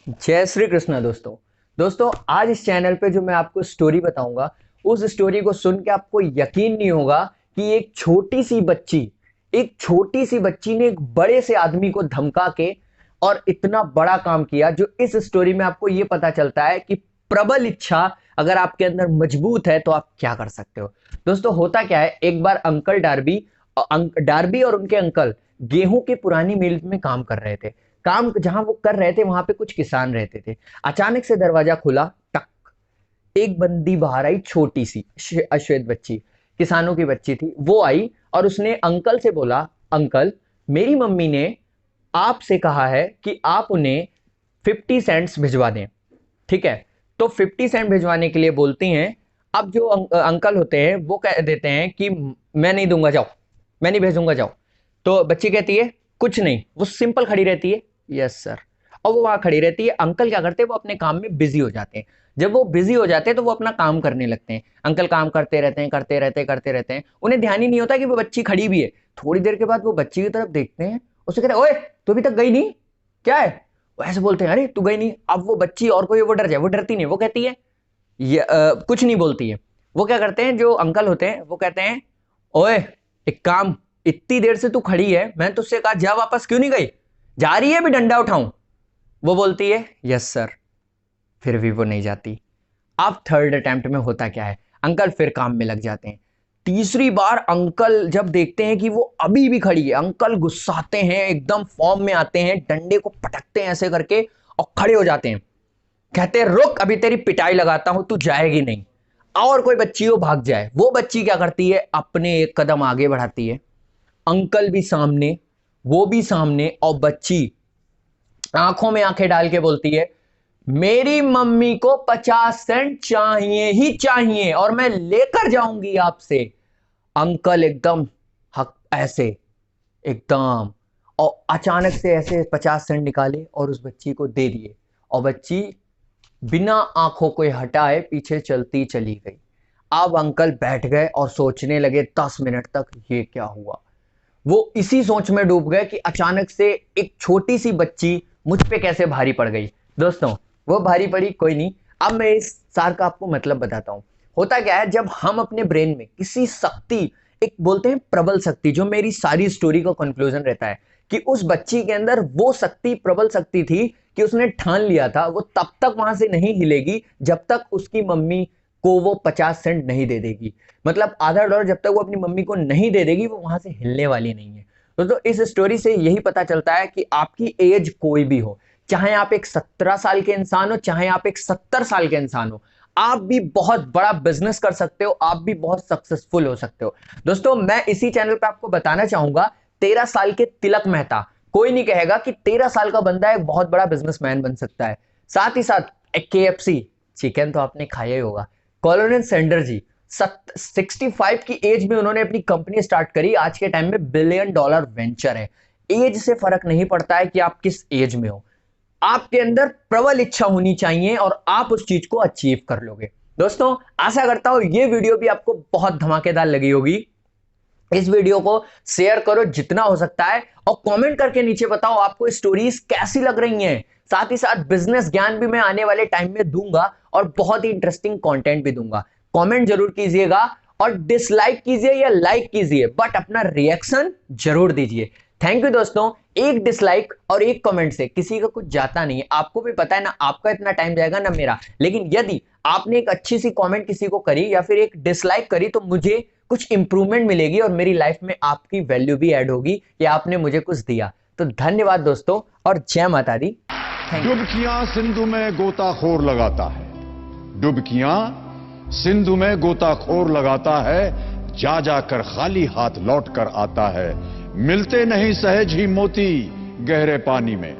जय श्री कृष्णा दोस्तों आज इस चैनल पे जो मैं आपको स्टोरी बताऊंगा उस स्टोरी को सुन के आपको यकीन नहीं होगा कि एक छोटी सी बच्ची ने एक बड़े से आदमी को धमका के और इतना बड़ा काम किया। जो इस स्टोरी में आपको ये पता चलता है कि प्रबल इच्छा अगर आपके अंदर मजबूत है तो आप क्या कर सकते हो। दोस्तों होता क्या है, एक बार अंकल डार्बी और उनके अंकल गेहूं की पुरानी मिल में काम कर रहे थे। काम जहां वो कर रहे थे वहां पे कुछ किसान रहते थे। अचानक से दरवाजा खुला, टक, एक बंदी बाहर आई, छोटी सी अश्वेत बच्ची, किसानों की बच्ची थी। वो आई और उसने अंकल से बोला, अंकल मेरी मम्मी ने आपसे कहा है कि आप उन्हें 50 सेंट्स भिजवा दें। ठीक है, तो 50 सेंट भिजवाने के लिए बोलती हैं। अब जो अंकल होते हैं वो कह देते हैं कि मैं नहीं दूंगा, जाओ, मैं नहीं भेजूंगा, जाओ। तो बच्ची कहती है कुछ नहीं, वो सिंपल खड़ी रहती है, यस सर। और वो वहां खड़ी रहती है। अंकल क्या करते हैं, वो अपने काम में बिजी हो जाते हैं। जब वो बिजी हो जाते हैं तो वो अपना काम करने लगते हैं। अंकल काम करते रहते हैं। उन्हें ध्यान ही नहीं होता कि वो बच्ची खड़ी भी है। थोड़ी देर के बाद वो बच्ची की तरफ देखते हैं, उससे कहते हैं ओए तू अभी तक गई नहीं, क्या है। वो ऐसे बोलते हैं अरे तू गई नहीं। अब वो बच्ची और कोई वो डर जाए, वो डरती नहीं, वो कहती है कुछ नहीं बोलती है। वो क्या करते हैं, जो अंकल होते हैं वो कहते हैं ओए एक काम, इतनी देर से तू खड़ी है, मैंने तुझसे कहा जा, वापस क्यों नहीं गई, जा रही है भी डंडा उठाऊं। वो बोलती है यस सर। फिर भी वो नहीं जाती। अब थर्ड अटेम्प्ट में होता क्या है, अंकल फिर काम में लग जाते हैं। तीसरी बार अंकल जब देखते हैं कि वो अभी भी खड़ी है, अंकल गुस्साते हैं, एकदम फॉर्म में आते हैं, डंडे को पटकते हैं ऐसे करके और खड़े हो जाते हैं। कहते हैं रुक, अभी तेरी पिटाई लगाता हूं, तू जाएगी नहीं। और कोई बच्ची हो भाग जाए। वो बच्ची क्या करती है, अपने एक कदम आगे बढ़ाती है। अंकल भी सामने, वो भी सामने, और बच्ची आंखों में आंखें डाल के बोलती है मेरी मम्मी को 50 सेंट चाहिए ही चाहिए और मैं लेकर जाऊंगी आपसे। अंकल एकदम हक ऐसे, एकदम, और अचानक से ऐसे 50 सेंट निकाले और उस बच्ची को दे दिए। और बच्ची बिना आंखों को हटाए पीछे चलती चली गई। अब अंकल बैठ गए और सोचने लगे 10 मिनट तक ये क्या हुआ। वो इसी सोच में डूब गए कि अचानक से एक छोटी सी बच्ची मुझ पे कैसे भारी पड़ गई। दोस्तों वो भारी पड़ी कोई नहीं। अब मैं इस सार का आपको मतलब बताता हूं। होता क्या है, जब हम अपने ब्रेन में किसी शक्ति, एक बोलते हैं प्रबल शक्ति, जो मेरी सारी स्टोरी का कंक्लूजन रहता है कि उस बच्ची के अंदर वो शक्ति, प्रबल शक्ति थी कि उसने ठान लिया था वो तब तक वहां से नहीं हिलेगी जब तक उसकी मम्मी को वो 50 सेंट नहीं दे देगी। मतलब $1/2 जब तक वो अपनी मम्मी को नहीं दे देगी वो वहां से हिलने वाली नहीं है। तो इस स्टोरी से यही पता चलता है कि आपकी एज कोई भी हो, चाहे आप एक 17 साल के इंसान हो, चाहे आप एक 70 साल के इंसान हो, आप भी बहुत बड़ा बिजनेस कर सकते हो, आप भी बहुत सक्सेसफुल हो सकते हो। दोस्तों मैं इसी चैनल पे आपको बताना चाहूंगा, 13 साल के तिलक मेहता, कोई नहीं कहेगा कि 13 साल का बंदा एक बहुत बड़ा बिजनेसमैन बन सकता है। साथ ही साथ एक KFC चिकन तो आपने खाया ही होगा। कॉलोनियल सैंडर जी 65 की एज में उन्होंने अपनी कंपनी स्टार्ट करी। आज के टाइम में $1 बिलियन वेंचर है। एज से फर्क नहीं पड़ता है कि आप किस एज में हो, आपके अंदर प्रबल इच्छा होनी चाहिए और आप उस चीज को अचीव कर लोगे। दोस्तों आशा करता हूं ये वीडियो भी आपको बहुत धमाकेदार लगी होगी। इस वीडियो को शेयर करो जितना हो सकता है और कमेंट करके नीचे बताओ आपको स्टोरीज कैसी लग रही हैं। साथ ही साथ बिजनेस ज्ञान भी मैं आने वाले टाइम में दूंगा और बहुत ही इंटरेस्टिंग कंटेंट भी दूंगा। कमेंट जरूर कीजिएगा और डिसलाइक कीजिए या लाइक कीजिए, बट अपना रिएक्शन जरूर दीजिए। थैंक यू दोस्तों। एक डिसलाइक और एक कमेंट से किसी का कुछ जाता नहीं है, आपको भी पता है ना, आपका इतना टाइम जाएगा ना मेरा। लेकिन यदि आपने एक अच्छी सी कमेंट किसी को करी या फिर एक डिसलाइक करी तो मुझे कुछ इंप्रूवमेंट मिलेगी और मेरी लाइफ में आपकी वैल्यू भी ऐड होगी कि आपने मुझे कुछ दिया। तो धन्यवाद दोस्तों और जय माता दी। डुबकियां सिंधु में गोताखोर लगाता है, डुबकियां सिंधु में गोताखोर लगाता है, जा जाकर खाली हाथ लौट कर आता है। मिलते नहीं सहज ही मोती गहरे पानी में,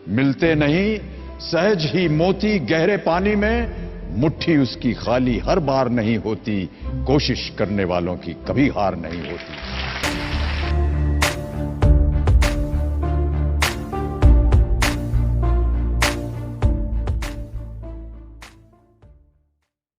मिलते नहीं सहज ही मोती गहरे पानी में। मुट्ठी उसकी खाली हर बार नहीं होती, कोशिश करने वालों की कभी हार नहीं होती।